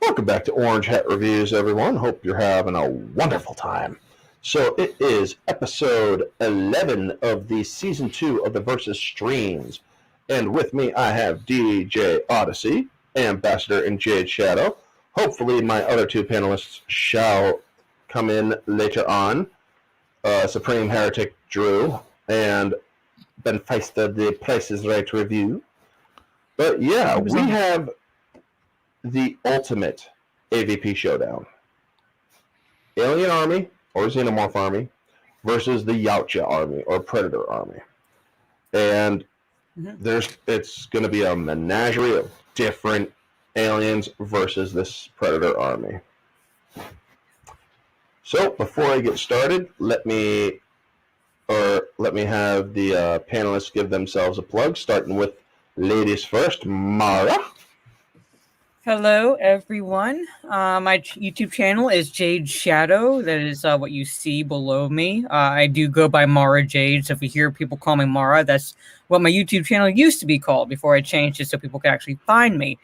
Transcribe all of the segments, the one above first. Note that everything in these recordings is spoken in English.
Welcome back to Orange Hat Reviews, everyone. Hope you're having a wonderful time. So it is episode 11 of the season 2 of the Versus streams. And with me, I have DJ Odyssey, Ambassador in Jade Shadow. Hopefully, my other two panelists shall come in later on. Supreme Heretic Drew and Ben Feista, the Price is Right review. But yeah, we have the ultimate AVP showdown. Alien Army, or Xenomorph Army, versus the Yautja Army, or Predator Army. And it's going to be a menagerie of different aliens versus this Predator Army. So, before I get started, let me have the panelists give themselves a plug, starting with ladies first. Mara. Hello, everyone. My YouTube channel is Jade Shadow. That is what you see below me. I do go by Mara Jade, so if you hear people call me Mara, that's what my YouTube channel used to be called before I changed it so people could actually find me.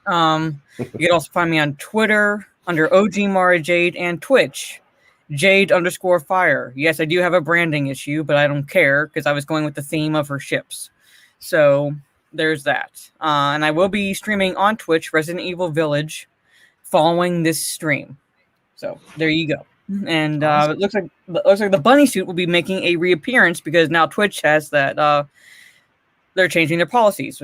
You can also find me on Twitter under OG Mara Jade and Twitch, Jade_Fire. Yes, I do have a branding issue, but I don't care because I was going with the theme of her ships. So there's that. And I will be streaming on Twitch, Resident Evil Village, following this stream. So there you go. And it looks like the bunny suit will be making a reappearance because now Twitch has that they're changing their policies.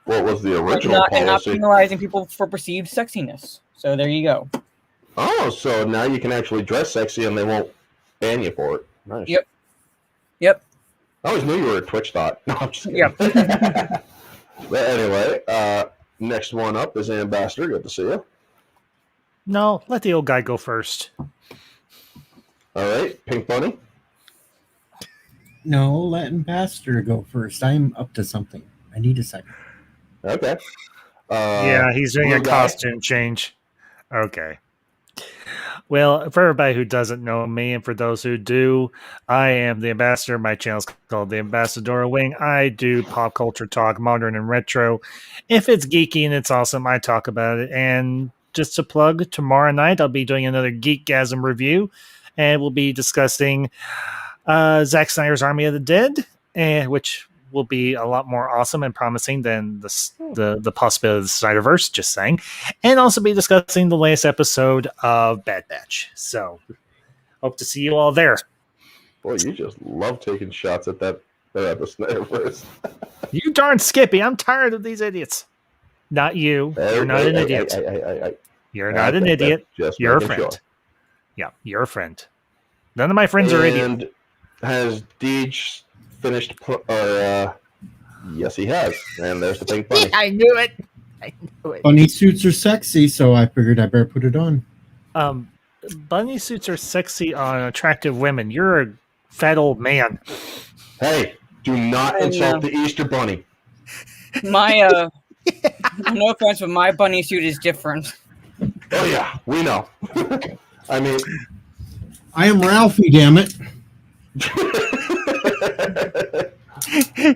What was the original policy? And not penalizing people for perceived sexiness. So there you go. Oh, so now you can actually dress sexy and they won't ban you for it. Nice. Yep. I always knew you were a Twitch thought. No, I'm just kidding. Yep. But anyway, next one up is Ambassador. Good to see you. No, let the old guy go first. All right, Pink Bunny. No, let Ambassador go first. I'm up to something. I need a second. Okay. Yeah, he's doing a costume change. Okay. Well, for everybody who doesn't know me, and for those who do, I am the Ambassador. My channel is called the Ambassador Wing. I do pop culture talk, modern and retro. If it's geeky and it's awesome, I talk about it. And just to plug, tomorrow night I'll be doing another Geekgasm review, and we'll be discussing Zack Snyder's Army of the Dead, which will be a lot more awesome and promising than the possibility of the Snyderverse, just saying. And also be discussing the latest episode of Bad Batch. So, hope to see you all there. Boy, you just love taking shots at that at the Snyderverse. You darn Skippy, I'm tired of these idiots. Not you. You're not an idiot. You're not an idiot. You're a friend. Sure. Yeah, you're a friend. None of my friends are idiots. And has Deej finished? Yes, he has. And there's the Pink Bunny. I knew it. Bunny suits are sexy, so I figured I better put it on. Bunny suits are sexy on attractive women. You're a fat old man. Hey, do not insult the Easter Bunny. My no offense, but my bunny suit is different. Oh yeah, we know. I mean, I am Ralphie, damn it.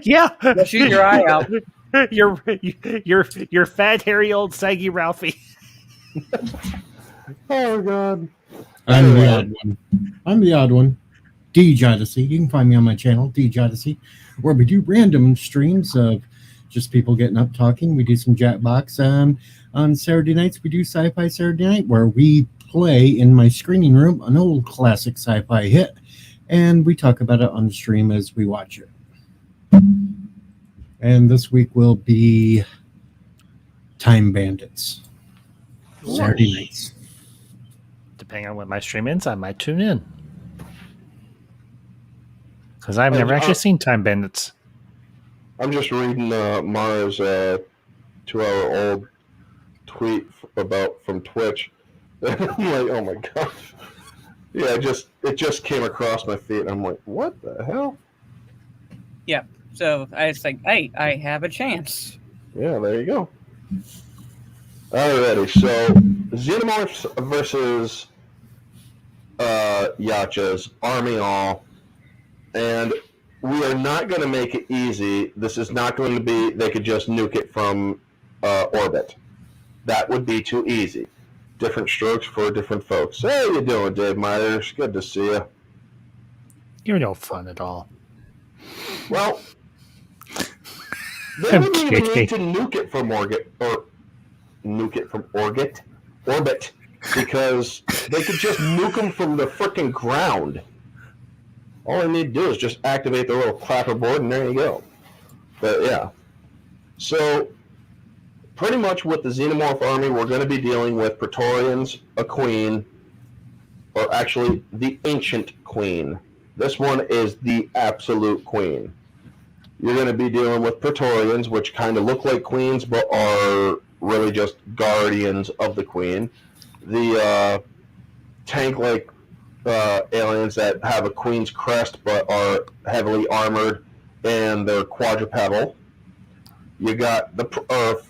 Yeah, shoot your eye out. You're fat, hairy, old, saggy Ralphie. Oh God, I'm the odd one. Deej Odyssey. You can find me on my channel, Deej Odyssey, where we do random streams of just people getting up talking. We do some Jackbox. On Saturday nights, we do Sci-Fi Saturday Night, where we play in my screening room an old classic sci-fi hit, and we talk about it on the stream as we watch it. And this week will be Time Bandits. Saturday nights. Depending on what my stream is, I might tune in. Because I've never actually seen Time Bandits. I'm just reading Mara's 2-hour-old tweet from Twitch. I'm like, oh my gosh. Yeah, it just came across my feed, and I'm like, what the hell? Yeah. So I was like, hey, I have a chance. Yeah, there you go. Alrighty, so Xenomorphs versus Yautja's Army All. And we are not going to make it easy. This is not going to be, they could just nuke it from orbit. That would be too easy. Different strokes for different folks. Hey, how you doing, Dave Myers? Good to see you. You're no fun at all. Well, they wouldn't even need to nuke it from orbit, because they could just nuke them from the frickin' ground. All they need to do is just activate the little clapper board, and there you go. But yeah, so pretty much with the Xenomorph Army, we're going to be dealing with Praetorians, a queen, or actually the ancient queen. This one is the absolute queen. You're going to be dealing with Praetorians, which kind of look like queens, but are really just guardians of the queen. The tank-like aliens that have a queen's crest, but are heavily armored, and they're quadrupedal. You got the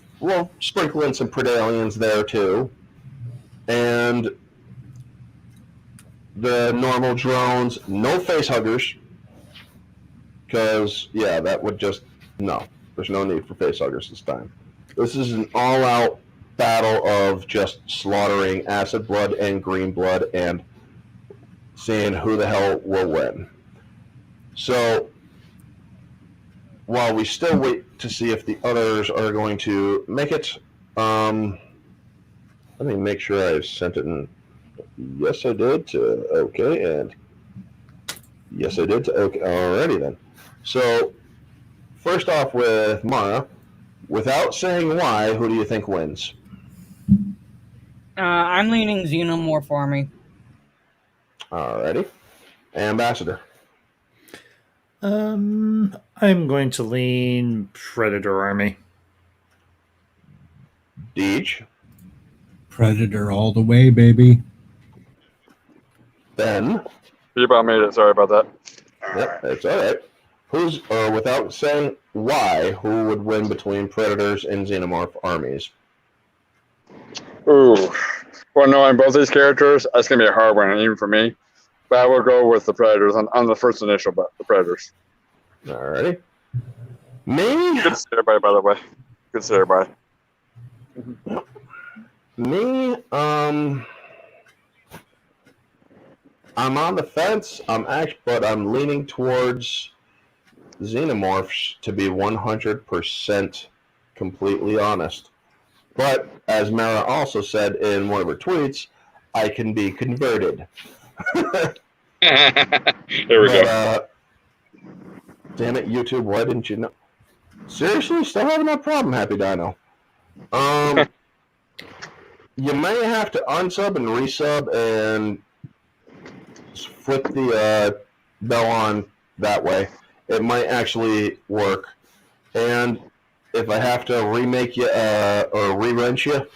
sprinkle in some Predalians there too, and the normal drones. No face huggers, because that would just no. There's no need for face huggers this time. This is an all-out battle of just slaughtering acid blood and green blood and seeing who the hell will win. So while we still wait to see if the others are going to make it, let me make sure I've sent it in. Yes, I did to okay, and yes, I did to okay. Alrighty then. So first off with Mara, without saying why, who do you think wins? I'm leaning Xenomorph Army. Alrighty. Ambassador. I'm going to lean Predator Army. Deej. Predator all the way, baby. Ben. You about made it. Sorry about that. Yep, it's alright. Without saying why, who would win between Predators and Xenomorph armies? Ooh. Well, knowing both these characters, that's going to be a hard one, even for me. But I will go with the Predators on the first initial, but the Predators. Alrighty. Me? Good to see everybody, by the way. Good to see everybody. Me, I'm on the fence. But I'm leaning towards Xenomorphs, to be 100% completely honest. But as Mara also said in one of her tweets, I can be converted. There we go. Damn it, YouTube! Why didn't you know? Seriously, still having that problem, Happy Dino. You may have to unsub and resub and flip the bell on that way. It might actually work. And if I have to remake you or re-wrench you,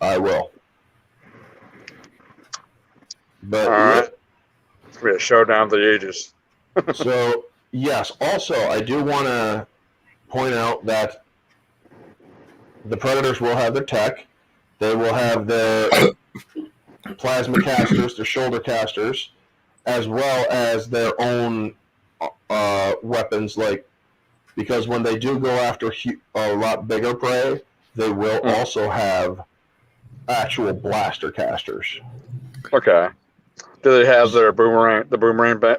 I will. But All right. It's going to be a showdown of the ages. So, yes. Also, I do want to point out that the Predators will have their tech. They will have their plasma casters, their shoulder casters, as well as their own weapons. Because when they do go after a lot bigger prey, they will also have actual blaster casters. Okay. Do they have their boomerang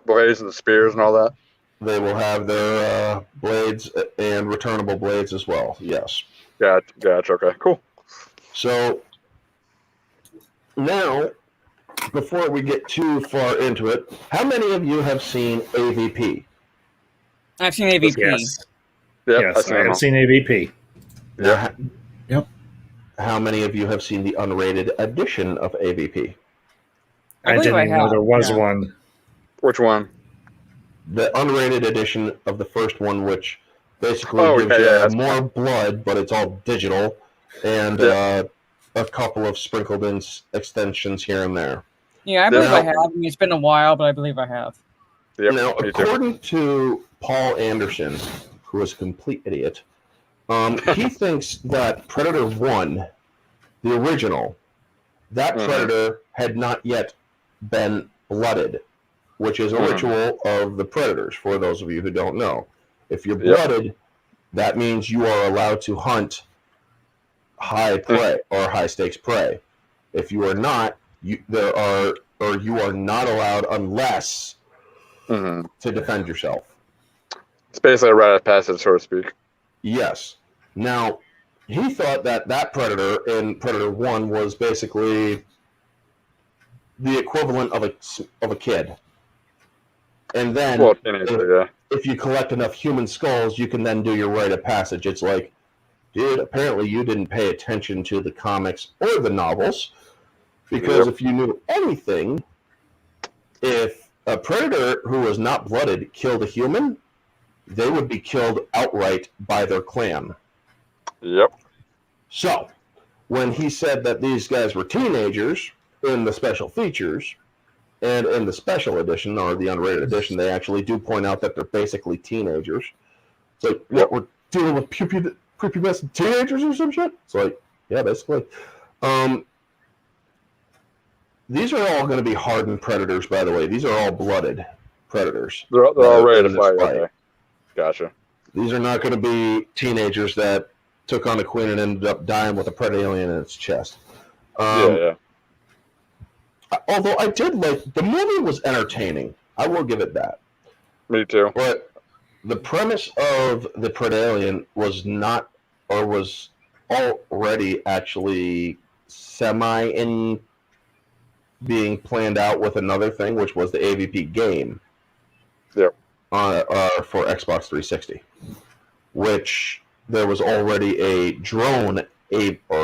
blades and the spears and all that? They will have their blades and returnable blades as well. Yes. Gotcha. Okay. Cool. So now, before we get too far into it, how many of you have seen AVP? I've seen AVP. Yes. Yep, Yes, I have seen AVP. Yeah. Yep. How many of you have seen the unrated edition of AVP? I didn't know there was one. Which one? The unrated edition of the first one, which basically gives you more blood, but it's all digital, and a couple of sprinkled in extensions here and there. Yeah, I believe I have. I mean, it's been a while, but I believe I have. Yep, now, according to Paul Anderson, who is a complete idiot, he thinks that Predator 1, the original, that Predator had not yet been blooded. which is a ritual of the predators, for those of you who don't know. If you're Yep. blooded, that means you are allowed to hunt high prey or high stakes prey. If you are not, you are not allowed unless to defend yourself. It's basically a rite of passage, so to speak. Yes. Now, he thought that predator in Predator 1 was basically the equivalent of a kid. And then, Well, teenager, if you collect enough human skulls, you can then do your rite of passage. It's like, dude, apparently you didn't pay attention to the comics or the novels, because if you knew anything, if a predator who was not blooded killed a human, they would be killed outright by their clan. Yep. So, when he said that these guys were teenagers in the special features, and in the special edition, or the unrated edition, they actually do point out that they're basically teenagers. It's like, what, we're dealing with prepubescent teenagers or some shit? It's like, yeah, basically. These are all going to be hardened predators, by the way. These are all blooded predators. They're all ready to in fight. this fight. Okay. Gotcha. These are not going to be teenagers that took on a queen and ended up dying with a predator alien in its chest. Yeah. Although I did like, the movie was entertaining. I will give it that. Me too. But the premise of the Predalien was not, or was already actually in being planned out with another thing, which was the AVP game. Yep. For Xbox 360, which there was already a drone ape or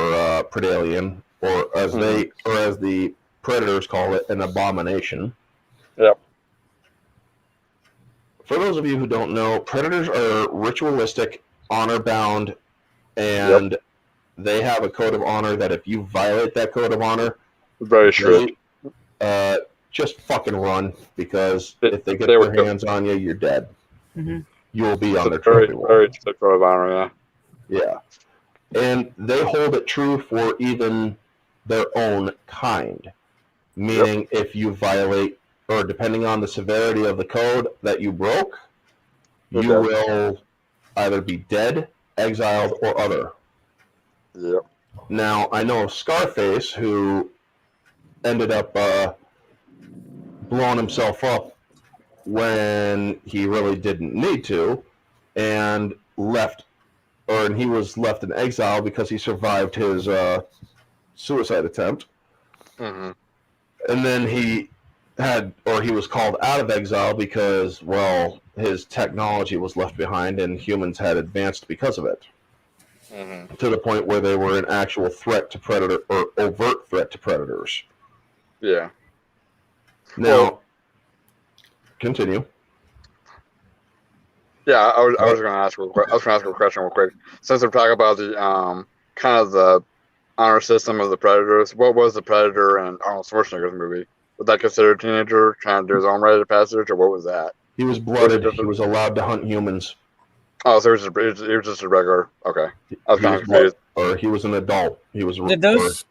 Predalien, or as the Predators call it, an abomination. Yep. For those of you who don't know, Predators are ritualistic, honor-bound, and they have a code of honor that if you violate that code of honor, very strict. Just fucking run, because if they get their hands on you, you're dead. Mm-hmm. You will be on their very, trophy wall. very strict code of honor, Yeah. And they hold it true for even their own kind. Meaning, if you violate, or depending on the severity of the code that you broke, you will either be dead, exiled, or other. Yep. Now, I know of Scarface, who ended up blowing himself up when he really didn't need to, and he was left in exile because he survived his suicide attempt. Mm-hmm. And then he was called out of exile because, well, his technology was left behind and humans had advanced because of it. Mm-hmm. To the point where they were an actual threat to predator, or overt threat to predators. Yeah. Now, continue. Yeah, I was going to ask a question real quick. Since we're talking about the kind of the honor system of the Predators, what was the Predator in Arnold Schwarzenegger's movie? Was that considered a teenager trying to do his own rite of passage, or what was that? He was blooded. He was allowed to hunt humans. Oh, so he was just a regular. Okay, I was kind of confused. Or he was an adult. He was. Did those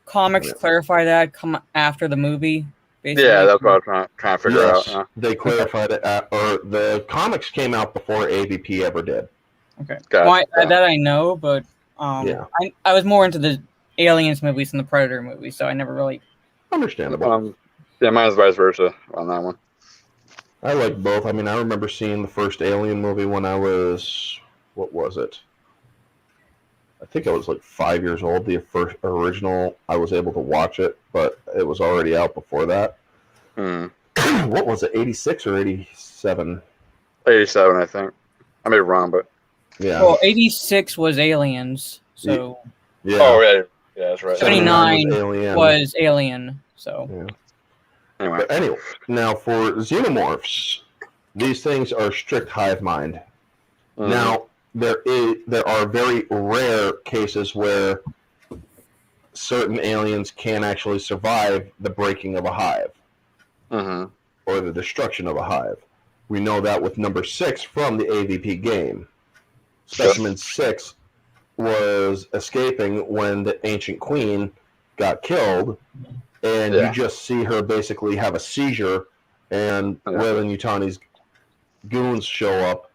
comics clarify that come after the movie? Basically? Yeah, that's what I was trying to figure out. They clarified it, or the comics came out before AVP ever did. Okay, Gotcha. That I know, but I was more into the Aliens movies than the Predator movies, so I never really. Understandable. Yeah, mine is vice versa on that one. I like both. I mean, I remember seeing the first Alien movie when I was, what was it? I think I was like 5 years old. The first original, I was able to watch it, but it was already out before that. What was it, 86 or 87? 87, I think. I may be wrong, but... Yeah. Well, 86 was Aliens, so... Yeah. Oh, yeah, that's right. 79 was Alien, so... Yeah. Anyway, now for Xenomorphs, these things are strict hive mind. Now, there are very rare cases where certain aliens can actually survive the breaking of a hive or the destruction of a hive. We know that with number 6 from the AVP game. Specimen 6 was escaping when the ancient queen got killed, and you just see her basically have a seizure and Weyland Yutani's goons show up.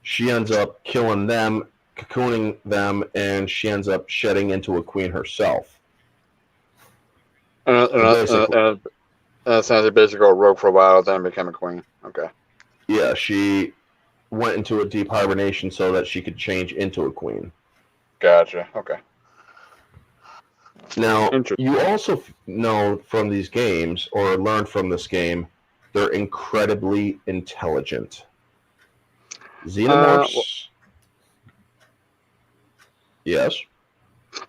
She ends up killing them, cocooning them, and she ends up shedding into a queen herself. And essentially basically a rogue for a while, then became a queen. Okay. Yeah, she went into a deep hibernation so that she could change into a queen. Gotcha. Okay. Now, you also know from these games, or learn from this game, they're incredibly intelligent. Xenomorphs. Yes.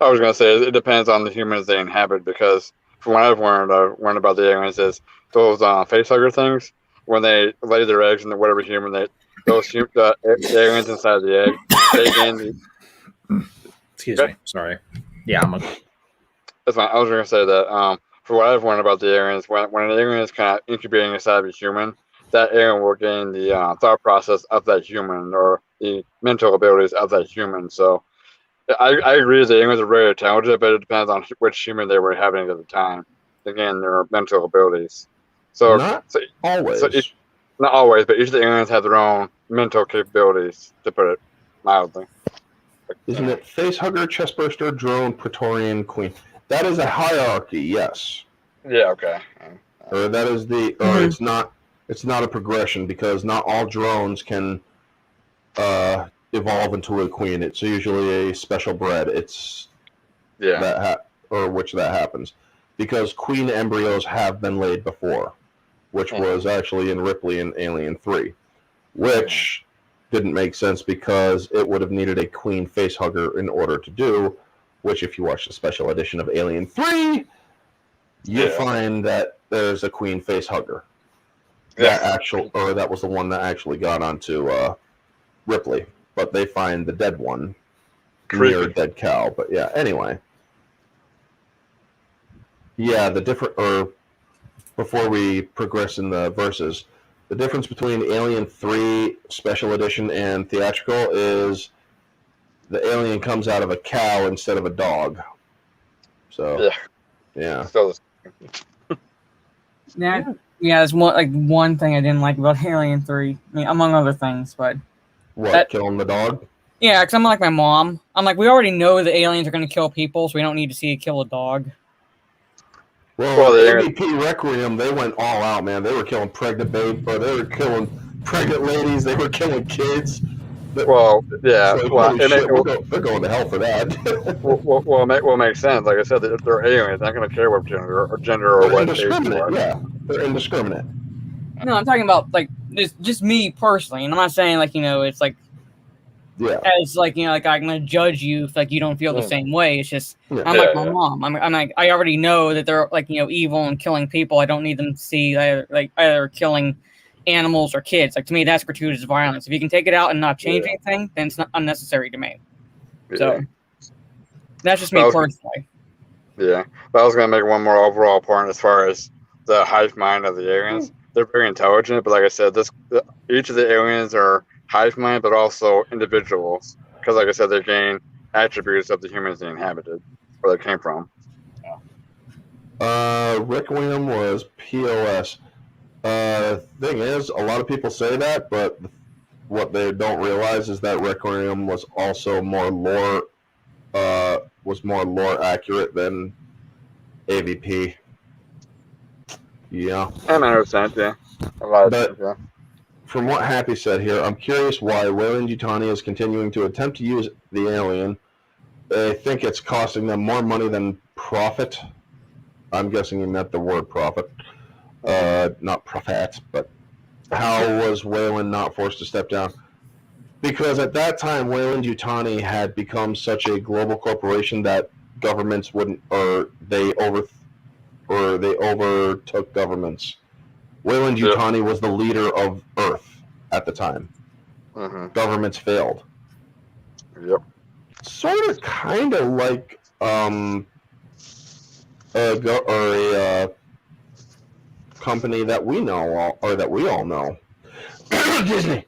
I was gonna say it depends on the humans they inhabit, because from what I've learned about the aliens is those facehugger things, when they lay their eggs in whatever human the aliens inside the egg, they gain Excuse me. Sorry. Yeah, That's fine. I was gonna say that for what I've learned about the aliens, when an alien is kind of incubating inside of a human, that alien will gain the thought process of that human or the mental abilities of that human. So I agree that the aliens are very intelligent, but it depends on which human they were having at the time to gain their mental abilities. So not always. Not always, but each of the aliens have their own mental capabilities, to put it mildly. Isn't it facehugger, chestburster, drone, praetorian, queen? That is a hierarchy, yes. Yeah, okay. Or that is the, or it's not a progression, because not all drones can evolve into a queen. It's usually a special bred. It's which that happens, because queen embryos have been laid before, which was actually in Ripley in Alien 3, which didn't make sense because it would have needed a queen facehugger in order to do, which if you watch the special edition of Alien 3, you find that there's a queen facehugger. That was the one that actually got onto Ripley, but they find the dead one near a dead cow. But yeah, anyway. Yeah, before we progress in the verses, the difference between Alien 3 Special Edition and Theatrical is the alien comes out of a cow instead of a dog. So, yeah. There's one thing I didn't like about Alien 3, I mean, among other things, but... Killing the dog? Yeah, because I'm like my mom. I'm like, we already know the aliens are going to kill people, so we don't need to see it kill a dog. Well, the AVP Requiem, they went all out, man. They were killing pregnant babes, or they were killing pregnant ladies. They were killing kids. Well, yeah. They're going to hell for that. Well, makes sense. Like I said, they're aliens. They're not going to care what gender or what age you are. Yeah, they're indiscriminate. No, I'm talking about just me personally, and I'm not saying it's like. Yeah. As I'm gonna judge you if you don't feel the same way. It's just I'm like my mom. I'm like I already know that they're evil and killing people. I don't need them to see either killing animals or kids. To me, that's gratuitous violence. If you can take it out and not change anything, then it's not unnecessary to me. Yeah. So that's just me personally. Yeah, but I was gonna make one more overall point as far as the hive mind of the aliens. They're very intelligent, but like I said, each of the aliens are hive mind, but also individuals, because like I said, they gain attributes of the humans they inhabited, where they came from. Requiem was POS. Thing is, a lot of people say that, but what they don't realize is that Requiem was also more lore accurate than AVP. Yeah. That makes sense, yeah. A lot of things, yeah. From what Happy said here, I'm curious why Weyland Yutani is continuing to attempt to use the alien. I think it's costing them more money than profit. I'm guessing he meant the word profit. Not profit, but how was Weyland not forced to step down? Because at that time, Weyland Yutani had become such a global corporation that governments wouldn't, or they overtook governments. Weyland Yutani was the leader of Earth at the time. Mm-hmm. Governments failed. Yep. Sort of, kind of like a company that we know, or that we all know, Disney.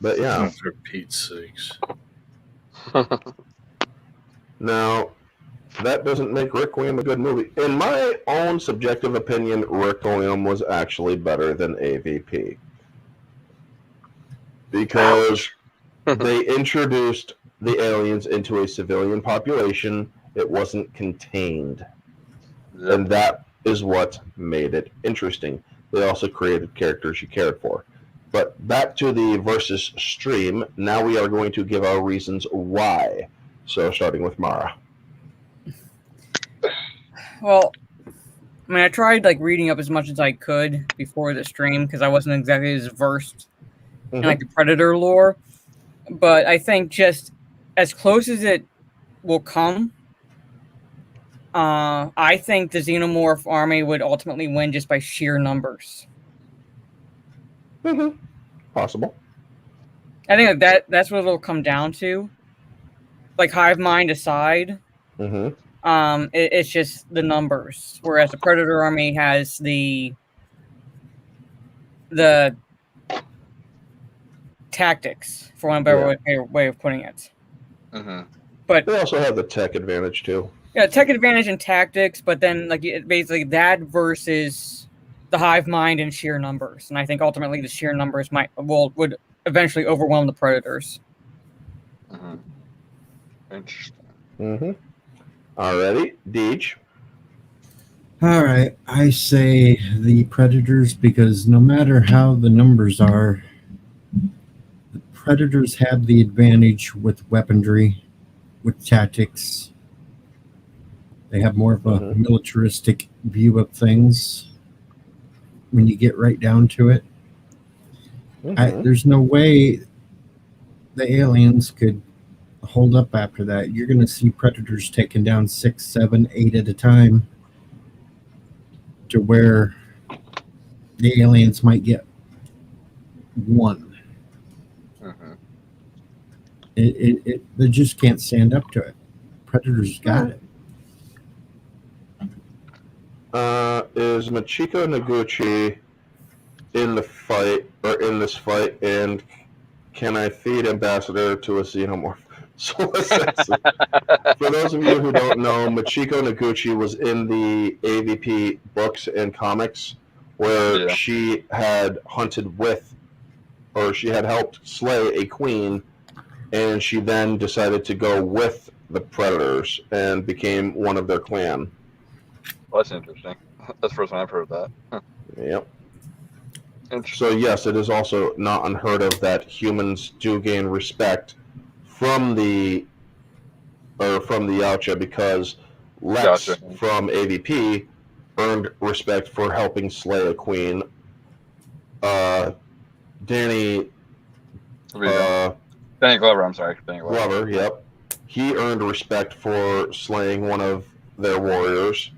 But yeah. For Pete's sakes. Now, that doesn't make Requiem a good movie. In my own subjective opinion, Requiem was actually better than AVP. Because they introduced the aliens into a civilian population. It wasn't contained. Yep. And that is what made it interesting. They also created characters you cared for. But back to the versus stream, now we are going to give our reasons why. So starting with Mara. Well, I mean, I tried like reading up as much as I could before the stream because I wasn't exactly as versed in like the Predator lore. But I think just as close as it will come, I think the Xenomorph Army would ultimately win just by sheer numbers. Possible. I think that's what it'll come down to. Like hive mind aside, it's just the numbers. Whereas the Predator Army has the tactics, for one better way of putting it. But they also have the tech advantage too. Yeah, tech advantage and tactics, but then like basically that versus the hive mind and sheer numbers, and I think ultimately the sheer numbers would eventually overwhelm the Predators. Interesting. Alrighty, Deej. All right, I say the Predators because no matter how the numbers are, the Predators have the advantage with weaponry, with tactics. They have more of a militaristic view of things when you get right down to it. There's no way the aliens could hold up after that. You're going to see Predators taking down 6, 7, 8 at a time to where the aliens might get one. They just can't stand up to it. Predators got it. Is Machiko Noguchi in this fight, and can I feed Ambassador to a Xenomorph? So for those of you who don't know, Machiko Noguchi was in the AVP books and comics where she had hunted with, or she had helped slay a queen, and she then decided to go with the Predators and became one of their clan. Well, that's interesting. That's the first time I've heard of that. Yep. So yes, it is also not unheard of that humans do gain respect from the Yautja because Lex from AVP earned respect for helping slay a queen. Danny Glover, I'm sorry. Danny Glover, yep. He earned respect for slaying one of their warriors.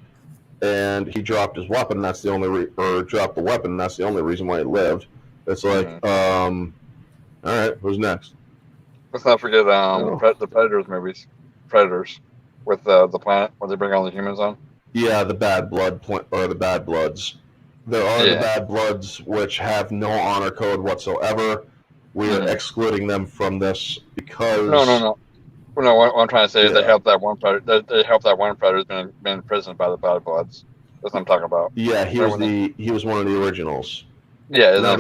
And he dropped his weapon. That's the only dropped the weapon. That's the only reason why he lived. It's like, all right, who's next? Let's not forget the Predators movies. Predators with the planet where they bring all the humans on. Yeah, the Bad Blood or the Bad Bloods. There are the Bad Bloods which have no honor code whatsoever. We are excluding them from this because No, what I'm trying to say is they help that one predator. They help that one predator who's been imprisoned by the Bad Bloods. That's what I'm talking about. Yeah, he was one of the originals. Yeah, now,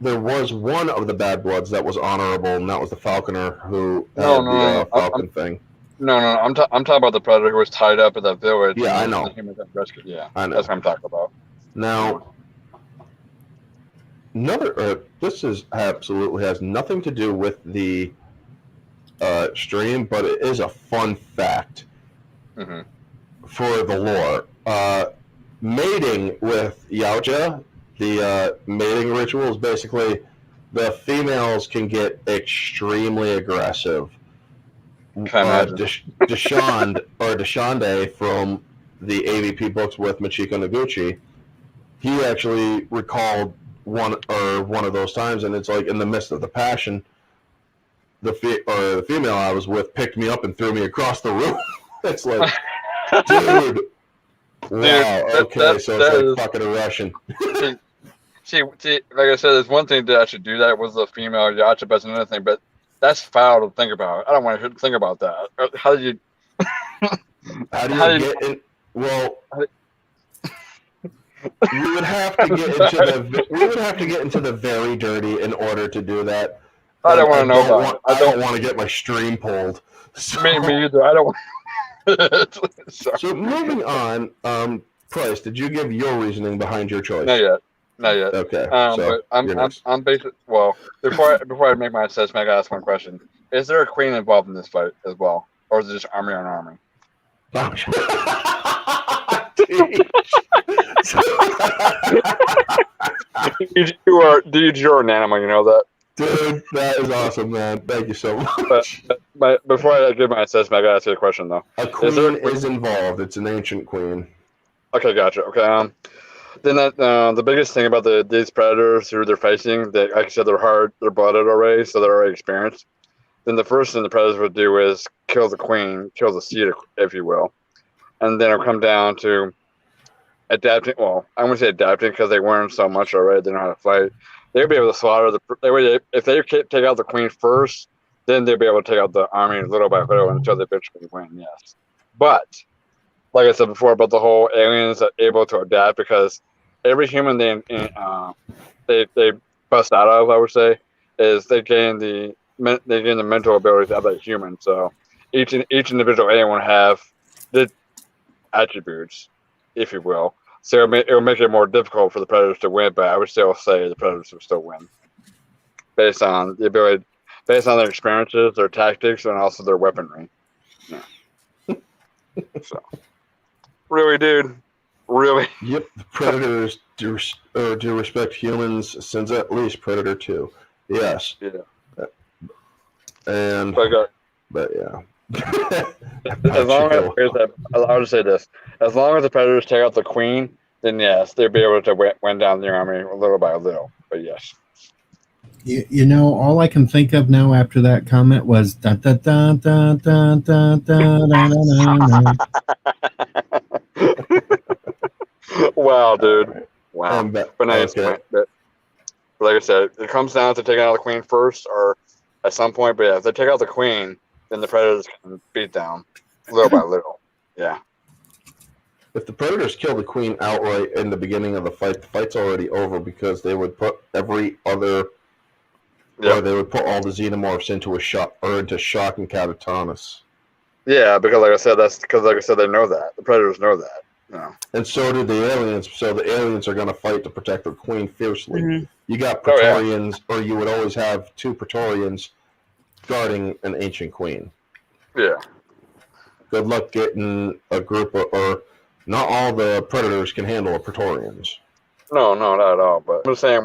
there was one of the Bad Bloods that was honorable, and that was the Falconer who had the Falcon thing. No, I'm talking about the predator who was tied up at that village. Yeah, I know. Yeah, I know. That's what I'm talking about. Now, this absolutely has nothing to do with the stream, but it is a fun fact for the lore. Mating with Yautja, the mating ritual is basically the females can get extremely aggressive. Deshande from the AVP books with Machiko Noguchi, he actually recalled one of those times, and it's like in the midst of the passion, the female I was with picked me up and threw me across the room. It's like, dude, wow, okay, so it's like fucking a Russian. See, like I said, there's one thing that I should do that was the female Yautja, but that's another thing, but that's foul to think about. I don't want to think about that. How did you... How do How you do get in? Well, How we would have to get into the very dirty in order to do that. I don't And want to know about it. I don't want to get my stream pulled. So, Me either. I don't. Sorry. so moving on, Price, did you give your reasoning behind your choice? Not yet. Okay. But I'm basically before I make my assessment, I gotta ask one question: is there a queen involved in this fight as well, or is it just army on army? You're an animal, you know that. Dude, that is awesome, man. Thank you so much. But before I give my assessment, I gotta ask you a question though. A queen is involved. It's an ancient queen. Okay, gotcha. Okay, then the biggest thing about these predators who they're facing, like I said, they're blooded already, so they're already experienced. Then the first thing the predators would do is kill the queen, kill the seed, if you will, and then it'll come down to adapting. Well, I wouldn't say adapting because they learned so much already. They know how to fight. They'll be able to slaughter if they take out the queen first, then they'll be able to take out the army little by little until they eventually win. Yes, but like I said before about the whole aliens that are able to adapt, because every human they bust out of, I would say, is they gain the mental ability of that human. So each individual alien will have the attributes, if you will. So it'll make it more difficult for the predators to win, but I would still say the predators will still win based on the ability, based on their experiences, their tactics, and also their weaponry. Yeah. So, really, dude, really. Yep, predators do respect humans since at least Predator 2. Yes. Yeah. And but yeah. As long as I'll just say this: as long as the predators take out the queen, then yes, they'll be able to win down the army little by little. But yes, you know, all I can think of now after that comment was da da da da da da da da da. Wow, dude, wow. But nice. Okay. But like I said, it comes down to taking out the queen first, or at some point. But yeah, if they take out the queen, then the predators can beat down little by little. Yeah. If the predators kill the queen outright in the beginning of the fight's already over, because they would put every other, or they would put all the xenomorphs into shock and catatonic. Yeah, because like I said, they know that the predators know that. No. And so do the aliens. So the aliens are going to fight to protect their queen fiercely. Mm-hmm. You got Praetorians, or you would always have 2 Praetorians guarding an ancient queen. Yeah. Good luck getting a group or not all the predators can handle Praetorians. No, not at all. But I'm just saying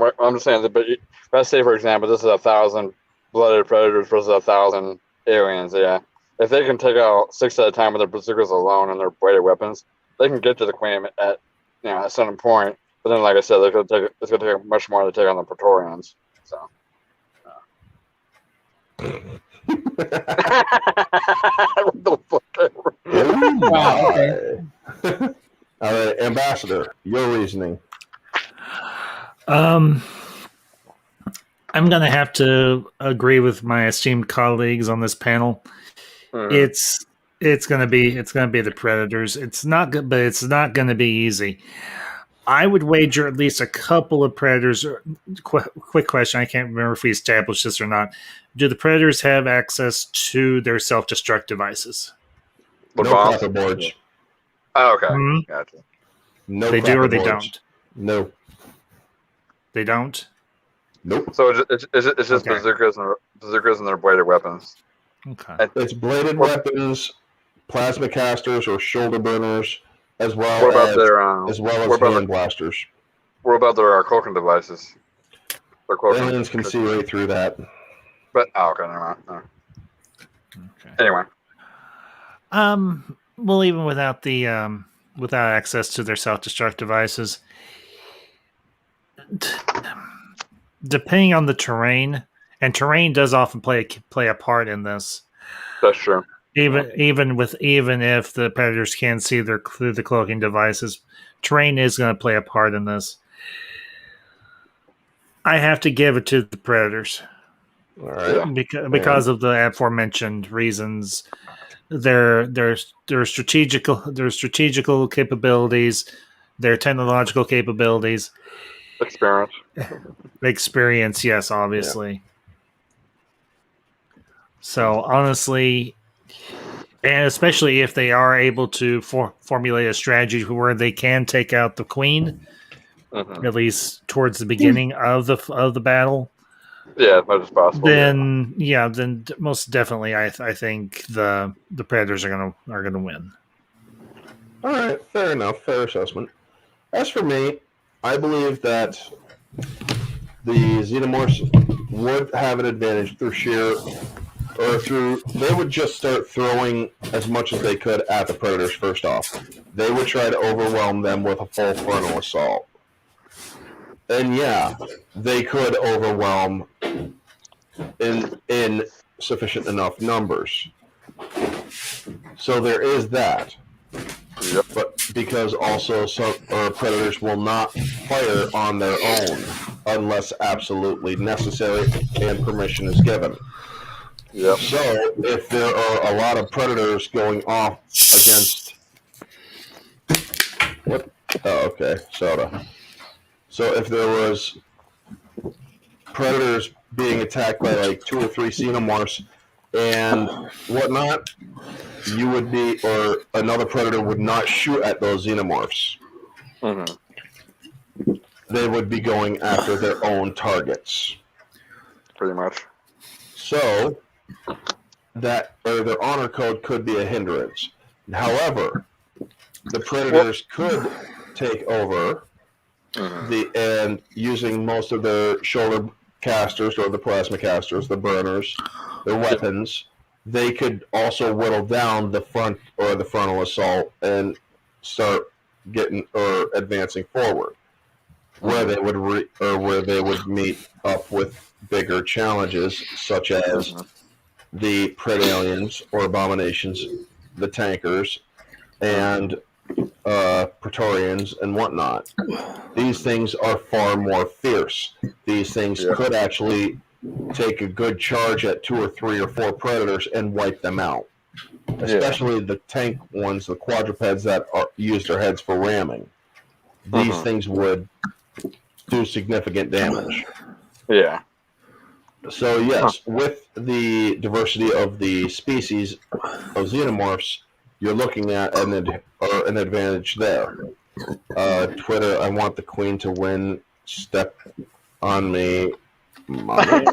that. But let's say, for example, this is 1,000 blooded predators versus 1,000 aliens. Yeah, if they can take out 6 at a time with their bazookas alone and their weighted weapons, they can get to the queen at a certain point. But then, like I said, it's going to take much more to take on the Praetorians. So. What the fuck? Wow, okay. All right, Ambassador, your reasoning. I'm gonna have to agree with my esteemed colleagues on this panel. It's gonna be the Predators. It's not good, but it's not gonna be easy. I would wager at least a couple of Predators. Quick question: I can't remember if we established this or not. Do the Predators have access to their self-destruct devices? No clapper boards. Oh, okay. Mm-hmm. Gotcha. No, they do or they boards. don't. No, they don't. Nope. So it's just bazookas and their bladed weapons. Okay. It's bladed weapons, plasma casters or shoulder burners, as well as hand blasters. What about their cloaking devices? Aliens can see right through that. But okay, never mind. No. Okay. Anyway. Well, even without the without access to their self-destruct devices, depending on the terrain, and terrain does often play a part in this. That's true. Even if the predators can't see through the cloaking devices, terrain is going to play a part in this. I have to give it to the predators. All right. Because of the aforementioned reasons, their strategical capabilities, their technological capabilities, experience. Yes, obviously. So honestly, and especially if they are able to formulate a strategy where they can take out the queen, at least towards the beginning of the battle. Yeah, as much as possible. Then then most definitely, I think the Predators are gonna win. All right, fair enough, fair assessment. As for me, I believe that the Xenomorphs would have an advantage they would just start throwing as much as they could at the Predators first off. They would try to overwhelm them with a full frontal assault. And yeah, they could overwhelm in sufficient enough numbers. So there is that. Yep. But because also some Predators will not fire on their own unless absolutely necessary and permission is given. Yep. So if there are a lot of Predators going off against what? Oh, okay, soda. So if there was Predators being attacked by like 2 or 3 Xenomorphs and whatnot, you would be, or another Predator would not shoot at those Xenomorphs. Mm-hmm. They would be going after their own targets. Pretty much. So that, or their honor code could be a hindrance. However, the Predators could take over and using most of their shoulder casters or the plasma casters, the burners, their weapons, they could also whittle down the front or the frontal assault and start getting or advancing forward, where they would where they would meet up with bigger challenges such as the Predaliens or Abominations, the Tankers, and Praetorians and whatnot. These things are far more fierce. These things could actually take a good charge at 2 or 3 or 4 Predators and wipe them out. Especially the tank ones, the quadrupeds that use their heads for ramming. These things would do significant damage. Yeah. So yes, with the diversity of the species of Xenomorphs, you're looking at an advantage there. Twitter, I want the Queen to win. Step on me, mommy.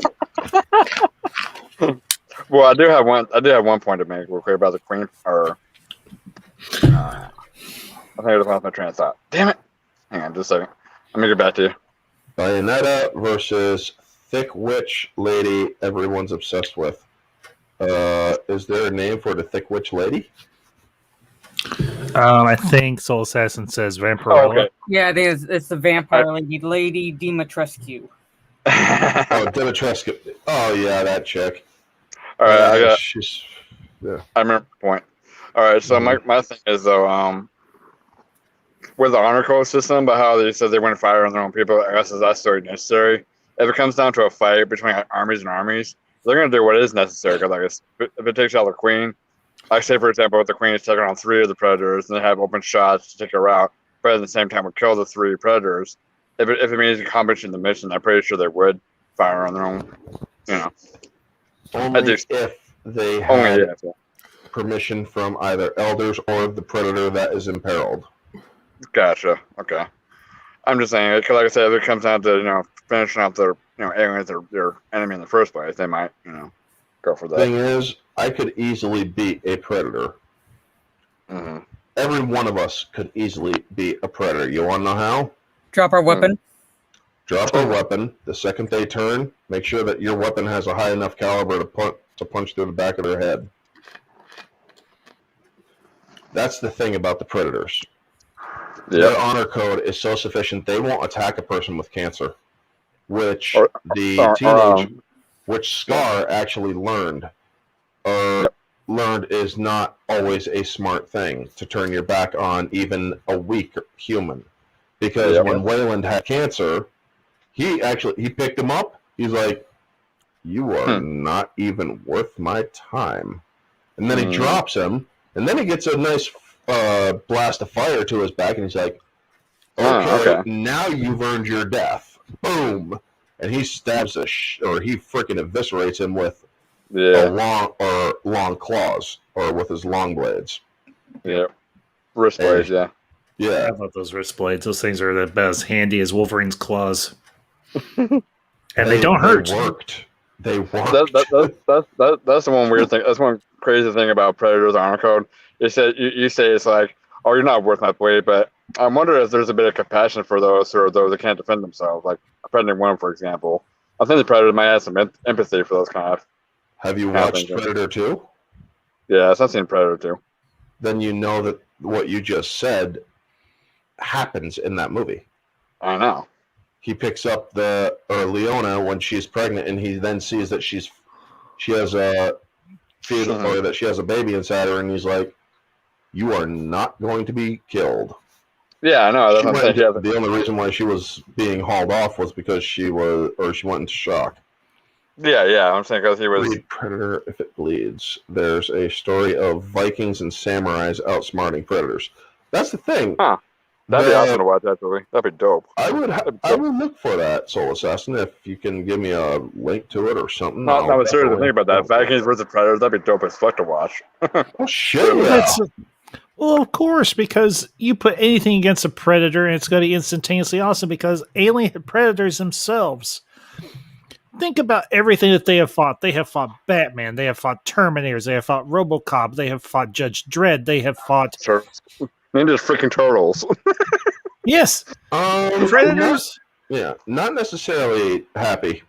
Well, I do have one point to make real quick about the Queen. Or I think I just lost my train of thought. Damn it! Hang on, just a second. Let me get back to you. Bayonetta versus Thick Witch Lady everyone's obsessed with. Is there a name for the Thick Witch Lady? I think Soul Assassin says Vampirella. Oh, okay. Yeah, I think it's the vampire lady Dimitrescu. Oh, Dimitrescu. Oh yeah, that chick. All right, I remember the point. All right, so my thing is though, with the honor code system, but how they said they wouldn't fire on their own people, I guess that's still necessary. If it comes down to a fight between armies and armies, they're gonna do what is necessary. Because if it takes out the Queen, like say for example, if the Queen is taking on 3 of the Predators and they have open shots to take her out, but at the same time would kill the 3 Predators, if it means accomplishing the mission, I'm pretty sure they would fire on their own. You know, only if they have permission from either elders or the Predator that is imperiled. Gotcha. Okay. I'm just saying, because like I said, if it comes down to finishing out their aliens or their enemy in the first place, they might go for that. Thing is, I could easily beat a Predator. Mm-hmm. Every one of us could easily beat a Predator. You want to know how? Drop our weapon. Drop our weapon. The second they turn, make sure that your weapon has a high enough caliber to punch through the back of their head. That's the thing about the Predators. Their honor code is so sufficient they won't attack a person with cancer, which which Scar actually learned. Learned is not always a smart thing to turn your back on even a weak human, because when Wayland had cancer, he picked him up. He's like, "You are not even worth my time." And then he drops him, and then he gets a nice blast of fire to his back, and he's like, okay, now you've earned your death. Boom. And he stabs or he freaking eviscerates him with long claws, or with his long blades. Yeah. Wrist blades, yeah. Yeah. How about those wrist blades? Those things are about as handy as Wolverine's claws. And they don't hurt. They worked. That's the one weird thing. That's one crazy thing about Predator's honor code. You say it's like, oh, you're not worth my blade, but I wonder if there's a bit of compassion for those that can't defend themselves, like a Predator 1, for example. I think the Predator might have some empathy for those kind of. Have you watched Predator 2? Yes, I've seen Predator 2. Then you know that what you just said happens in that movie. I know. He picks up Leona when she's pregnant, and he then sees that she has a fetal, or that she has a baby inside her, and he's like, "You are not going to be killed." Yeah, I know. That's what I'm saying. The only reason why she was being hauled off was because she went into shock. Yeah. I'm saying because he was. Read Predator if it bleeds. There's a story of Vikings and samurais outsmarting predators. That's the thing. Huh. That'd be awesome to watch, actually. That'd be dope. I would look for that, Soul Assassin, if you can give me a link to it or something. No, I'm serious to think about that. Vikings versus Predators, that'd be dope as fuck to watch. Oh, shit, yeah. Well, of course, because you put anything against a Predator, and it's going to be instantaneously awesome, because alien Predators themselves. Think about everything that they have fought. They have fought Batman. They have fought Terminators. They have fought RoboCop. They have fought Judge Dredd. They have fought... Ninja freaking turtles. Yes. Predators. Not necessarily happy.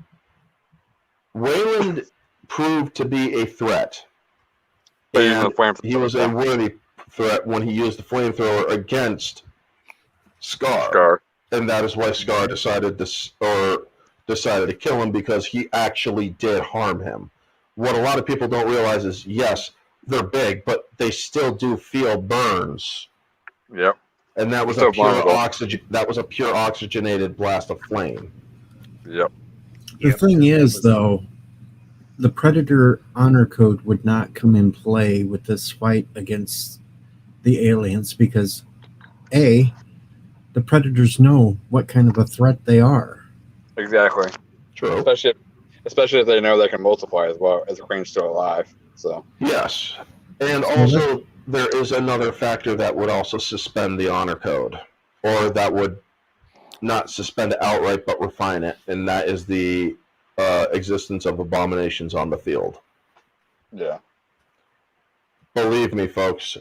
Wayland proved to be a threat. And he was a worthy threat when he used the flamethrower against Scar. And that is why Scar decided to kill him, because he actually did harm him. What a lot of people don't realize is, yes, they're big, but they still do feel burns. Yep. And that was a pure oxygen. That was a pure oxygenated blast of flame. Yep. The thing is, though, the Predator honor code would not come in play with this fight against the aliens, because the Predators know what kind of a threat they are. Exactly. True. Especially if they know they can multiply as well as the Queen's still alive. So. Yes, and also. There is another factor that would also suspend the honor code, or that would not suspend it outright but refine it, and that is the existence of abominations on the field. Yeah. Believe me, folks,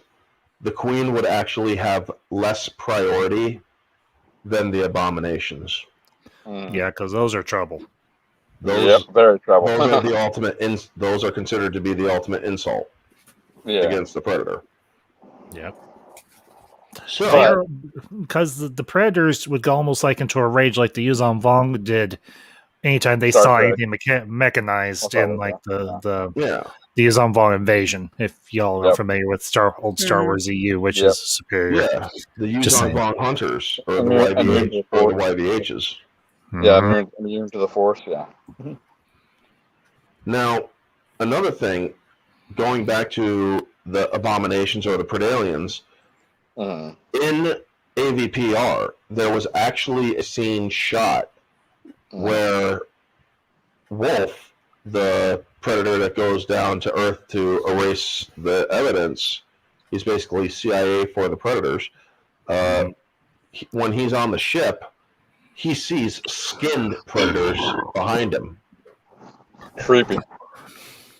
the Queen would actually have less priority than the abominations. Yeah, because those are trouble. Very trouble. Those are the ultimate. Those are considered to be the ultimate insult against the Predator. Yep. So, because the Predators would go almost like into a rage, like the Yuzhan Vong did, anytime they saw anything mechanized in like the Yuzhan Vong invasion. If y'all are familiar with old Star Wars EU, which is superior. Yeah, the Yuzhan Vong Hunters, or the YVHs. Yeah, immune to the Force. Yeah. Now, another thing, going back to the abominations or the Predalians, in AVPR, there was actually a scene shot where Wolf, the Predator that goes down to Earth to erase the evidence, he's basically CIA for the Predators. When he's on the ship, he sees skinned Predators behind him. Creepy.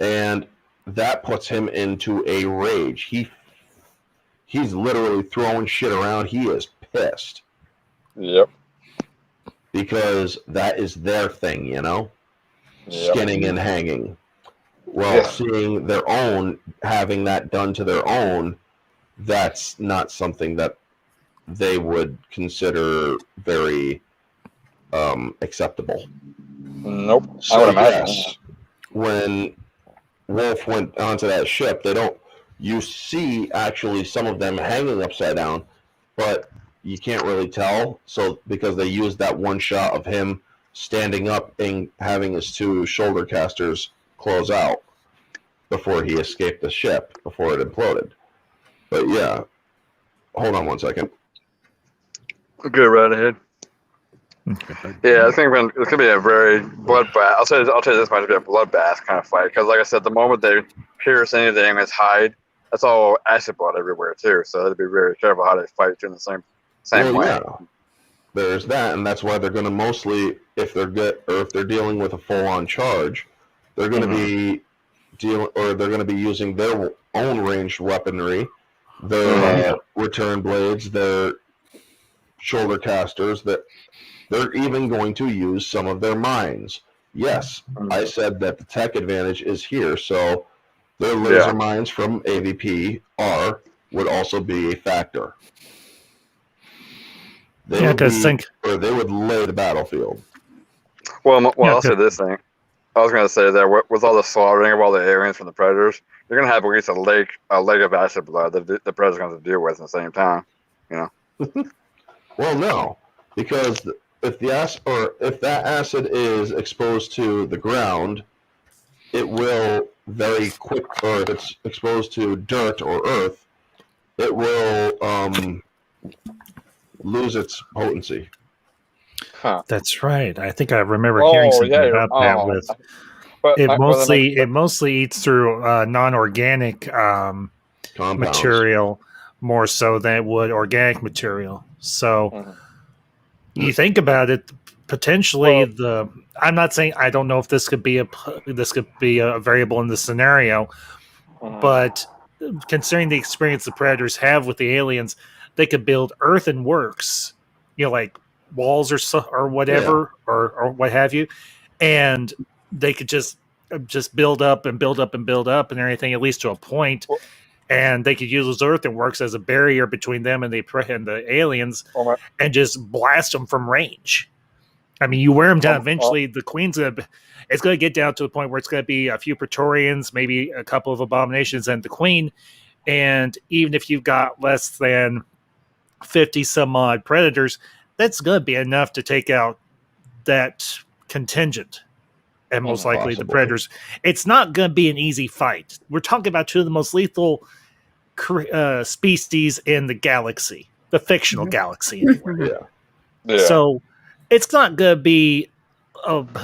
And that puts him into a rage. He's literally throwing shit around. He is pissed. Yep. Because that is their thing, skinning and hanging. Well, seeing their own, having that done to their own, that's not something that they would consider very acceptable. Nope. So, I would imagine. When Wolf went onto that ship, you see actually some of them hanging upside down, but you can't really tell. So, because they used that one shot of him standing up and having his two shoulder casters close out. before he escaped the ship before it imploded. But yeah, hold on one second. Go right ahead. Yeah, I think it's gonna be a very bloodbath. I'll tell you this might be a bloodbath kind of fight because, like I said, the moment they pierce anything in its hide, that's all acid blood everywhere too. So they'd be very careful how they fight in the same way. Yeah, there's that, and that's why they're going to mostly, if they're dealing with a full-on charge, they're going to be they're going to be using their own ranged weaponry, their return blades, their shoulder casters. That they're even going to use some of their mines. Yes, I said that the tech advantage is here, so their laser mines from AVP would also be a factor. They would lay the battlefield. Well, I'll say this thing. I was going to say that with all the slaughtering of all the aliens from the predators, you're going to have at least a lake of acid blood that the predators going to deal with at the same time. You know. Well, no, because if that acid is exposed to the ground, it will very quick. Or if it's exposed to dirt or earth, it will lose its potency. Huh. That's right. I think I remember hearing something about that. With it mostly eats through non-organic material more so than it would organic material. So you think about it, potentially I'm not saying I don't know if this could be a variable in the scenario, but considering the experience the predators have with the aliens, they could build earthenworks, like walls or whatever, or what have you, and they could just build up and build up and build up and everything, at least to a point, and they could use those earthenworks as a barrier between them and the aliens, and just blast them from range. I mean, you wear them down. Eventually, the Queen's it's going to get down to the point where it's going to be a few Praetorians, maybe a couple of Abominations, and the Queen. And even if you've got less than 50 some odd Predators, that's going to be enough to take out that contingent. And most likely the Predators. It's not going to be an easy fight. We're talking about two of the most lethal species in the galaxy, the fictional galaxy anyway. So it's not going to be.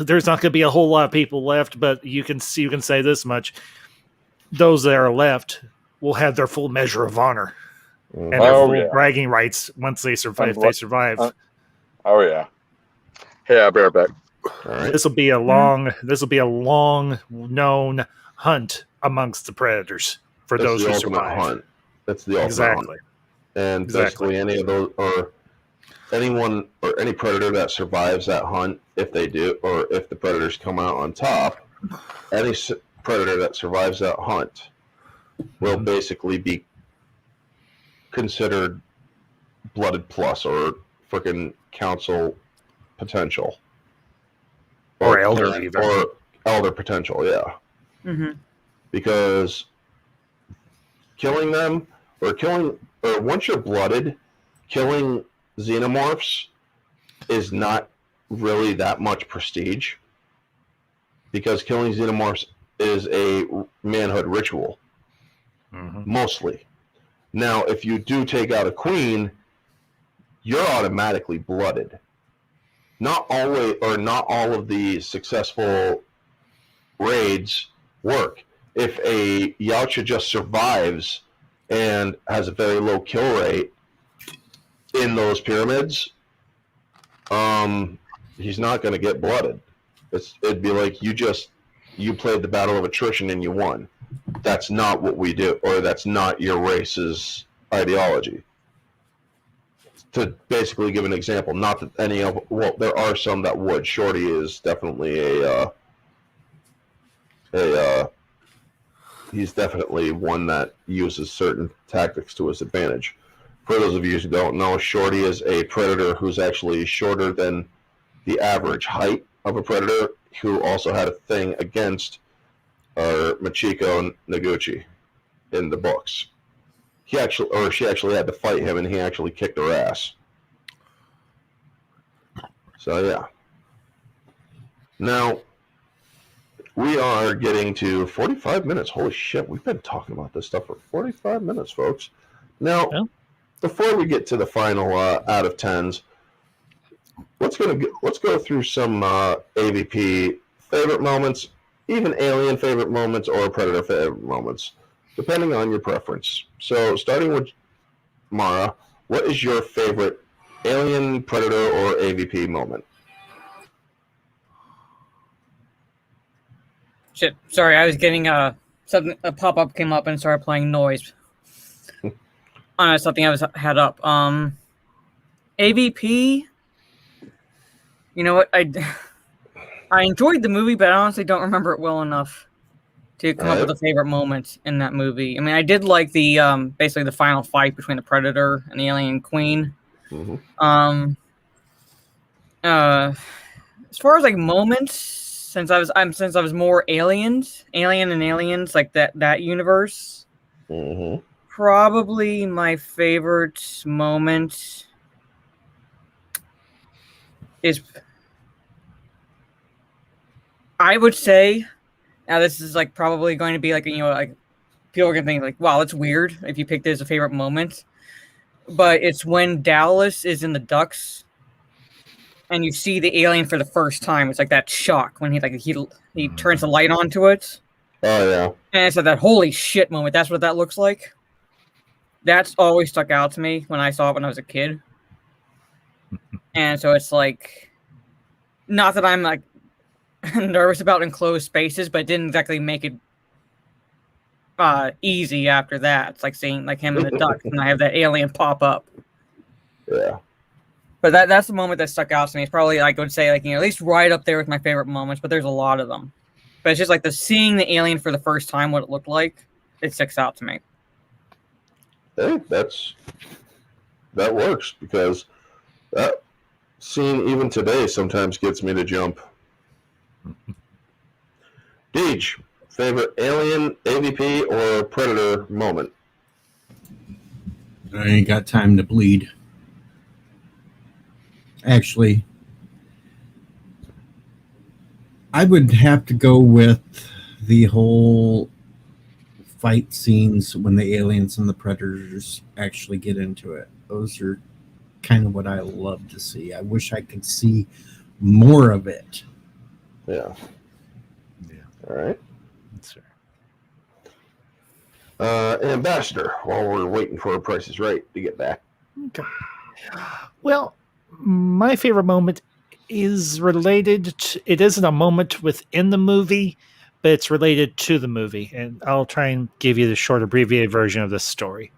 There's not going to be a whole lot of people left, but you can say this much: those that are left will have their full measure of honor and their full bragging rights once they survive. If they survive. Yeah, I'll be right back. Right. This will be a long known hunt amongst the predators for those who survive. Hunt. That's the ultimate hunt. And basically any of those, or anyone or any predator that survives that hunt, if they do, or if the predators come out on top, any predator that survives that hunt will basically be considered blooded plus or freaking council potential. Or elder even. Or elder potential, yeah. Mm-hmm. Because killing them, or once you're blooded, killing xenomorphs is not really that much prestige. Because killing xenomorphs is a manhood ritual. Mostly. Now, if you do take out a queen, you're automatically blooded. Not always, or not all of the successful raids work. If a Yautja just survives and has a very low kill rate in those pyramids, he's not going to get blooded. It'd be like you played the battle of attrition and you won. That's not what we do, or that's not your race's ideology. To basically give an example, not that any of, well, there are some that would. Shorty is definitely he's definitely one that uses certain tactics to his advantage. For those of you who don't know, Shorty is a predator who's actually shorter than the average height of a predator, who also had a thing against Machiko Noguchi in the books. She actually had to fight him, and he actually kicked her ass. So yeah. Now, we are getting to 45 minutes. Holy shit, we've been talking about this stuff for 45 minutes, folks. Now, before we get to the final out of 10s, let's go through some AVP favorite moments, even Alien favorite moments or Predator favorite moments, depending on your preference. So, starting with Mara, what is your favorite Alien, Predator, or AVP moment? Shit, sorry, I was getting a pop-up came up and started playing noise. On something I had up. AVP. You know what? I enjoyed the movie, but I honestly don't remember it well enough to come up with a favorite moment in that movie. I mean, I did like the basically the final fight between the Predator and the Alien Queen. Mm-hmm. As far as like moments, since I was more Alien and Aliens, like that universe. Mm-hmm. Probably my favorite moment is, I would say, now this is like probably going to be like, like people are going to think like, wow, that's weird if you picked it as a favorite moment. But it's when Dallas is in the ducks and you see the alien for the first time. It's like that shock when he turns the light onto it. Oh yeah. And it's like that holy shit moment. That's what that looks like. That's always stuck out to me when I saw it when I was a kid. And so it's like, not that I'm like nervous about enclosed spaces, but it didn't exactly make it easy after that. It's like seeing like him in the duck and I have that alien pop up. Yeah. But that's the moment that stuck out to me. It's probably, like, I would say, like, at least right up there with my favorite moments, but there's a lot of them. But it's just like seeing the alien for the first time, what it looked like, it sticks out to me. Hey, that works, because that scene even today sometimes gets me to jump. Deej, favorite Alien, AVP, or Predator moment? I ain't got time to bleed. Actually, I would have to go with the whole fight scenes when the aliens and the predators actually get into it. Those are kind of what I love to see. I wish I could see more of it. Yeah. All right. That's fair. Ambassador, while we're waiting for Price is Right to get back. Okay. Well, my favorite moment is related to, it isn't a moment within the movie, but it's related to the movie. And I'll try and give you the short abbreviated version of this story.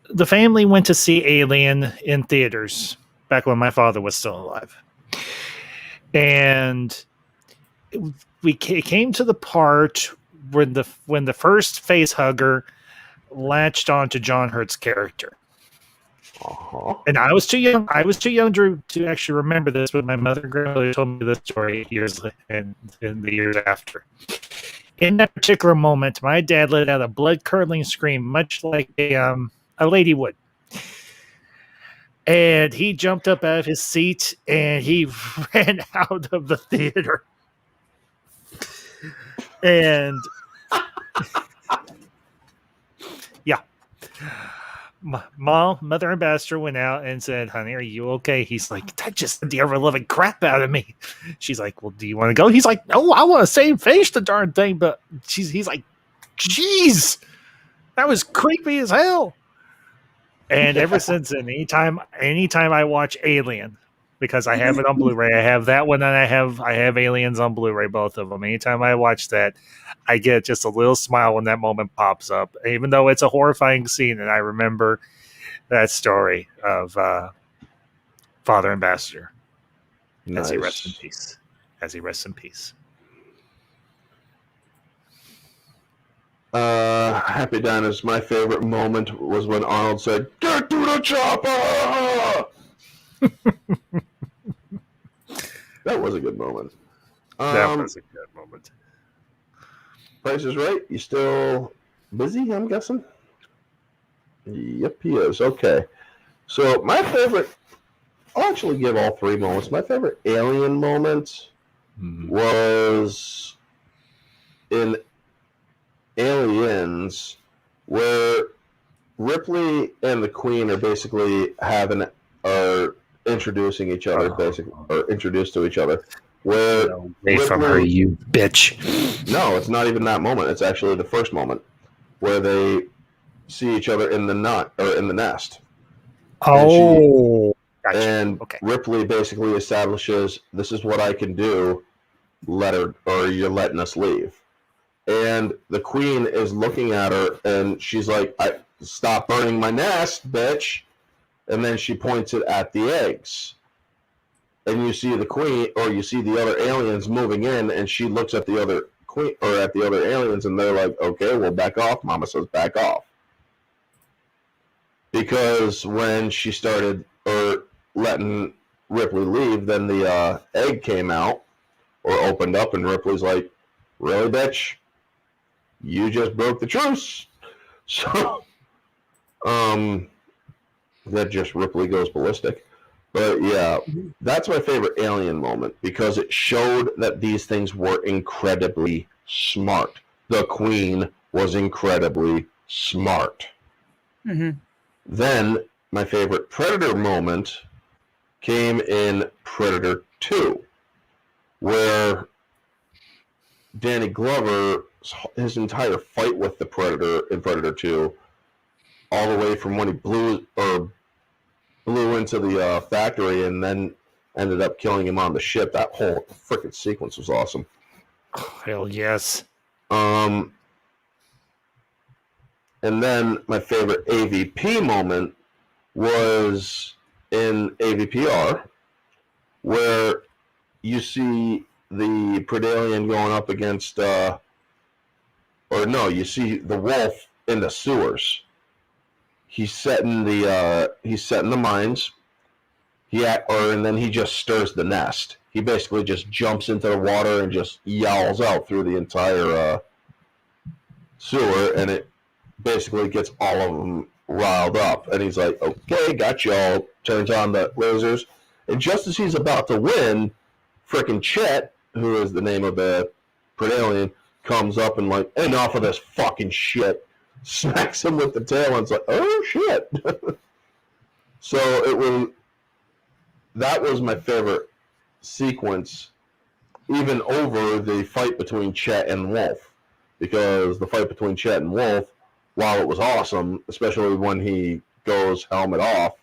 The family went to see Alien in theaters back when my father was still alive. And we came to the part when the first face hugger latched onto John Hurt's character. Uh-huh. And I was too young. I was too young to actually remember this, but my mother and grandmother told me this story years and in the years after. In that particular moment, my dad let out a blood-curdling scream, much like a lady would. And he jumped up out of his seat and he ran out of the theater. And yeah. Mother Ambassador went out and said, "Honey, are you okay?" He's like, "That just scared the ever-loving crap out of me." She's like, "Well, do you want to go?" He's like, "No, I want to finish the darn thing." But he's like, "Jeez, that was creepy as hell." And ever since then, anytime I watch Alien, because I have it on Blu-ray, I have that one, and I have Aliens on Blu-ray, both of them. Anytime I watch that, I get just a little smile when that moment pops up, even though it's a horrifying scene, and I remember that story of Father Ambassador. Nice. As he rests in peace. As he rests in peace. Happy Diners, my favorite moment was when Arnold said, "Get to the chopper!" That was a good moment. That was a good moment. Price is Right. You still busy, I'm guessing? Yep, he is. Okay. So my favorite, I'll actually give all three moments. My favorite Alien moment was in Aliens, where Ripley and the Queen are basically are introducing each other, or introduced to each other. Where away from her, you bitch. No, it's not even that moment. It's actually the first moment where they see each other in the nest. Oh, gotcha. And Okay. Ripley basically establishes, this is what I can do. You're letting us leave. And the Queen is looking at her, and she's like, "Stop burning my nest, bitch!" And then she points it at the eggs. And you see the Queen, or you see the other aliens moving in, and she looks at the other Queen, or at the other aliens, and they're like, "Okay, well, back off." Mama says, "Back off." Because when she started letting Ripley leave, then the egg came out or opened up, and Ripley's like, "Really, bitch? You just broke the truce." So, that just Ripley goes ballistic. But yeah, that's my favorite Alien moment because it showed that these things were incredibly smart. The Queen was incredibly smart. Mm-hmm. Then my favorite Predator moment came in Predator 2, where Danny Glover, his entire fight with the Predator in Predator 2, all the way from when he blew into the factory and then ended up killing him on the ship. That whole freaking sequence was awesome. Hell yes. And then my favorite AVP moment was in AVPR, where you see the Predalien going up against, you see the wolf in the sewers. He's setting the mines. And then he just stirs the nest. He basically just jumps into the water and just yowls out through the entire sewer, and it basically gets all of them riled up. And he's like, "Okay, got y'all." Turns on the lasers, and just as he's about to win, frickin' Chet, who is the name of the Predalien, comes up and like, "Enough of this fucking shit." Smacks him with the tail, and it's like, "Oh shit." So that was my favorite sequence, even over the fight between Chet and Wolf, because the fight between Chet and Wolf, while it was awesome, especially when he goes helmet off,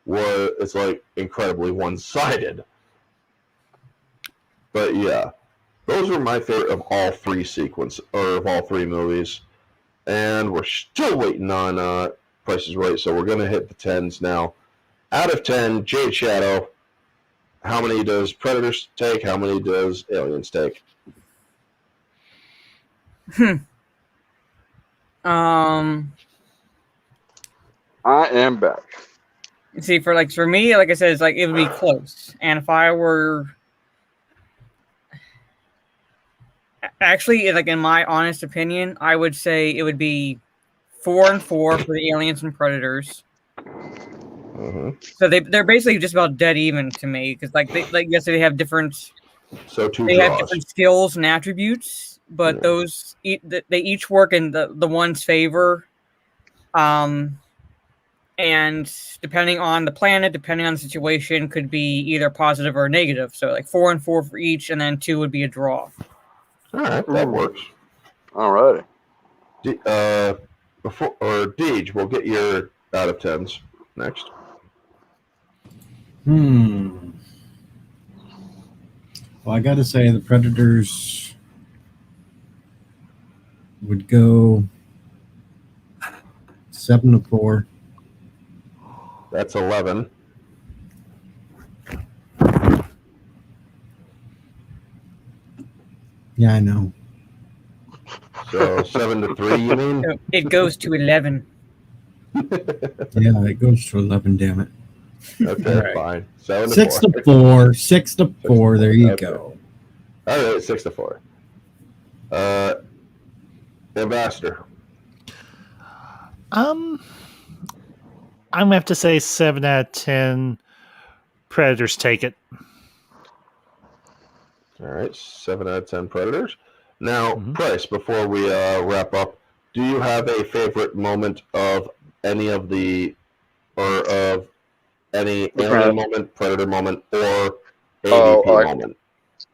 it's like incredibly one-sided. But yeah, those were my favorite of all three movies, and we're still waiting on Price is Right, so we're gonna hit the 10s now. Out of 10, Jade Shadow, how many does Predators take? How many does Aliens take? I am back. See, for me, like I said, it's like it would be close. And if I were actually, like in my honest opinion, I would say it would be 4 and 4 for the Aliens and Predators. Mm-hmm. So they're basically just about dead even to me because yes, they have different. So they have different skills and attributes, but those they each work in the one's favor. And depending on the planet, depending on the situation, could be either positive or negative. So like 4 and 4 for each, and then 2 would be a draw. All right, that works. All righty. Deej, we'll get your out of 10s next. Well, I got to say the Predators would go 7-4. That's 11. Yeah, I know. So 7-3, you mean? So it goes to 11. Yeah, it goes to 11. Damn it. Okay, Right. fine. 7-4. 6-4. 6-4. There you go. All right, 6-4. Ambassador. I'm gonna have to say 7 out of 10. Predators take it. All right, 7 out of 10 Predators. Now, Mhm. Price, before we wrap up, do you have a favorite moment of any of the, or of any Which alien one? moment, Predator moment, or Oh, AVP moment?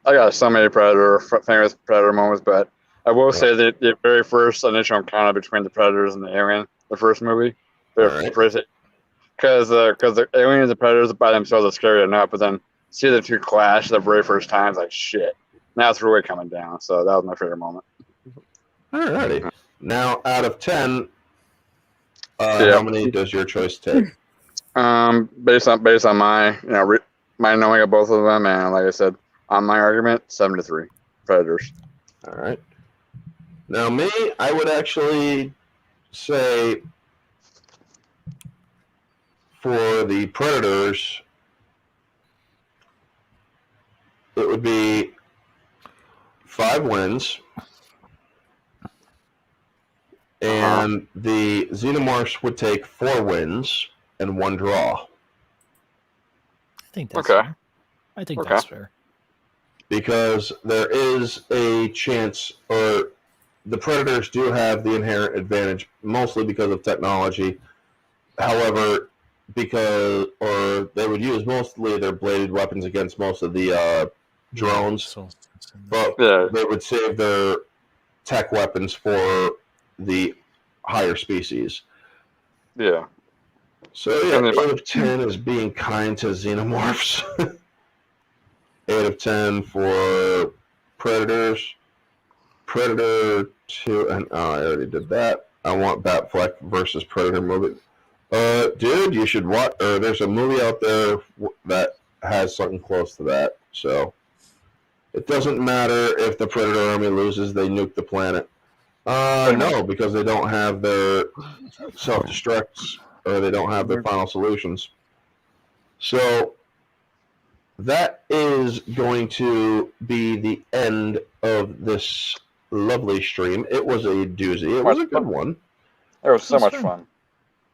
I got so many famous Predator moments, but I will say that the very first initial encounter between the Predators and the alien, the first movie, Alright. because the alien and the Predators by themselves are scary enough, but then see the two clash the very first time, it's like shit. Now it's really coming down. So that was my favorite moment. Alrighty. Now, out of 10, Yeah. how many does your choice take? Based on my my knowing of both of them, and like I said, on my argument, 7-3 Predators. All right. Now, me, I would actually say for the Predators, it would be 5 wins, and the Xenomorphs would take 4 wins and 1 draw. I think that's Okay. fair. I think Okay. that's fair. Because there is a chance, or the Predators do have the inherent advantage, mostly because of technology. However, or they would use mostly their bladed weapons against most of the drones, but Yeah. they would save their tech weapons for the higher species. Yeah. So yeah, And 8 of 10 is being kind to Xenomorphs. 8 of 10 for Predators. Predator 2, and I already did that. I want Batfleck versus Predator movie. Dude, you should watch. There's a movie out there that has something close to that. So it doesn't matter if the Predator Army loses; they nuke the planet. No, because they don't have their self-destructs, or they don't have their final solutions. So that is going to be the end of this lovely stream. It was a doozy. It was a good one. It was so much fun.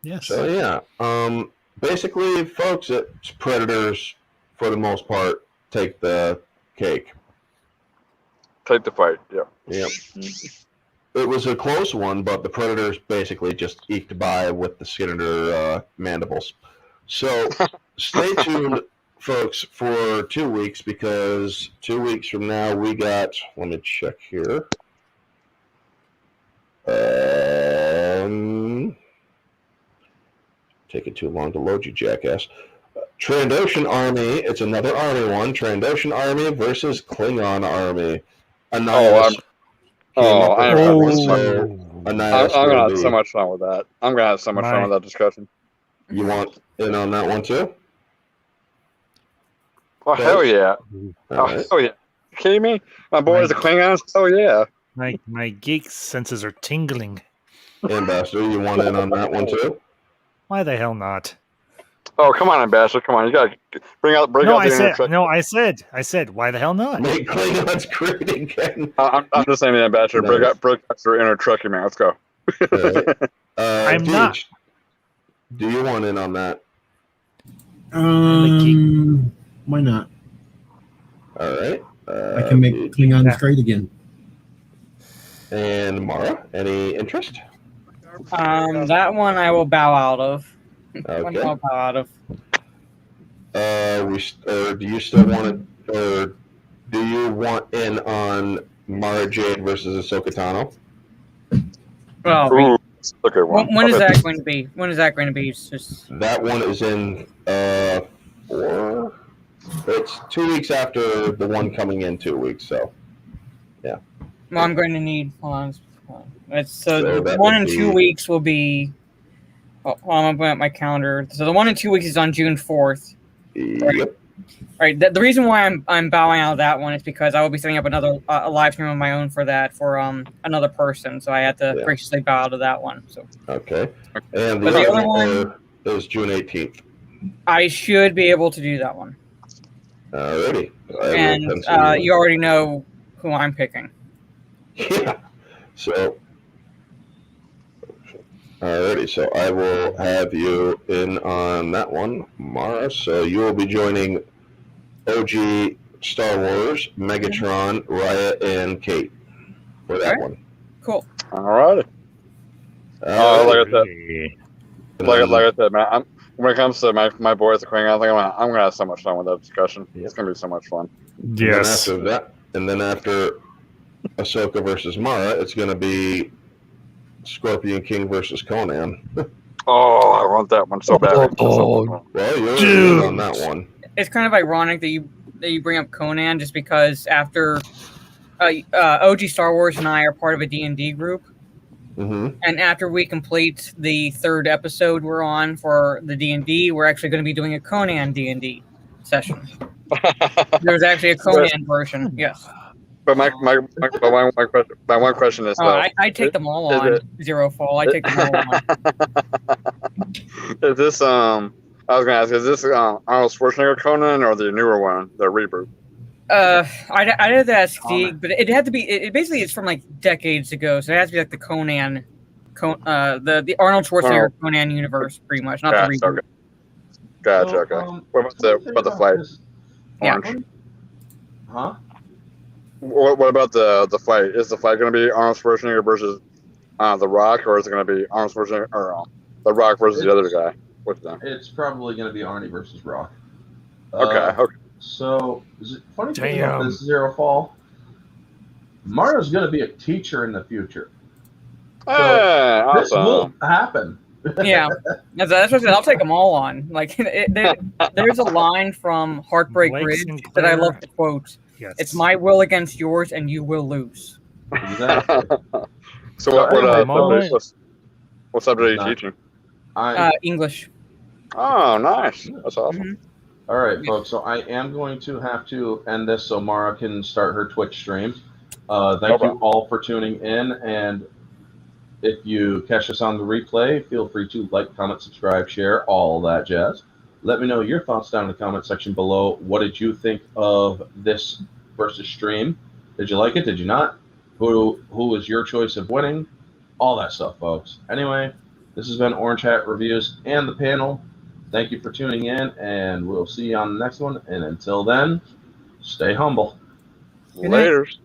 Yes. So yeah, basically, folks, it's Predators for the most part take the cake. Take the fight. Yeah. Yep. It was a close one, but the Predators basically just eked by with the skin of their mandibles. So stay tuned, folks, for 2 weeks, because 2 weeks from now we got. Let me check here. Taking too long to load, you jackass. Trandoshan Army. It's another Army one. Trandoshan Army versus Klingon Army. Annihilus. I'm Annihilus gonna will have so be. much fun with that. I'm gonna have so much fun with that discussion. You want in on that one too? Oh hell yeah! All right. Hell yeah! You kidding me? My boys are Klingons. Oh yeah! My geek senses are tingling. Ambassador, you want in on that one too? Why the hell not? Oh come on, Ambassador! Come on, you gotta bring out the inner truck. I said, why the hell not? Make Klingons great again. I'm just saying, the Ambassador. Nice. Bring out your inner trucker, man. Let's go. I'm not. Do you want in on that? Why not? All right. I can make Klingons great again. And Mara, any interest? That one I will bow out of. One Okay. I'll bow out of. Do you still want to, or do you want in on Mara Jade versus Ahsoka Tano? Well, Ooh, look at one. when is that going to be? When is that going to be? It's just That one is in 4. It's 2 weeks after the one coming in 2 weeks. So yeah. well, I'm going to need. Hold on. So So the that one would in be- 2 weeks will be. Oh, I'm going at my calendar. So the one in 2 weeks is on June 4th. Yep. Right. The reason why I'm bowing out of that one is because I will be setting up another a live stream on my own for that for another person. So I had to graciously bow out of that one. So Okay. And But the the other other one is June 18th. I should be able to do that one. Alrighty. And you already know who I'm picking. Yeah. So. Alrighty, so I will have you in on that one, Mara. So you will be joining OG Star Wars, Megatron, Riot, and Kate for that one. Cool. Alrighty. Like I said, like I said, man, when it comes to my boys, the Klingon thing, I'm gonna have so much fun with that discussion. Yep. It's gonna be so much fun. Yes. And then after Ahsoka versus Mara, it's gonna be Scorpion King versus Conan. Oh, I want that one so bad. Well, you're in on that one. It's kind of ironic that you bring up Conan, just because after OG Star Wars and I are part of a D&D group. Mm-hmm. And after we complete the 3rd episode we're on for the D&D, we're actually going to be doing a Conan D&D session. There's actually a Conan version, yes. But my one question is, I take them all on Zero Fall. I take them all on. Is this I was gonna ask, is this Arnold Schwarzenegger Conan or the newer one, the reboot? I'd have to ask Steve, but it had to be. It basically is from like decades ago, so it has to be like the Conan, the Arnold Schwarzenegger Conan universe, pretty much, not the reboot. Okay. Gotcha. Okay. What about the fight? Orange. Huh? What about the fight? Is the fight going to be Arnold Schwarzenegger versus The Rock, or is it going to be Arnold Schwarzenegger or The Rock versus the other guy? What's that? It's probably going to be Arnie versus Rock. Okay. So, is it funny thing about this Zero Fall? Mario's going to be a teacher in the future. So this will happen. Yeah, that's what I said. I'll take them all on. Like, there's a line from Heartbreak Ridge that I love to quote. Yes. It's my will against yours, and you will lose. Exactly. So what subject are you teaching? English. Oh, nice. That's awesome. Mm-hmm. All right, folks. So I am going to have to end this so Mara can start her Twitch streams. Thank you all for tuning in, and if you catch us on the replay, feel free to like, comment, subscribe, share, all that jazz. Let me know your thoughts down in the comment section below. What did you think of this versus stream? Did you like it? Did you not? Who was your choice of winning? All that stuff, folks. Anyway, this has been Orange Hat Reviews and the panel. Thank you for tuning in, and we'll see you on the next one. And until then, stay humble. Laters.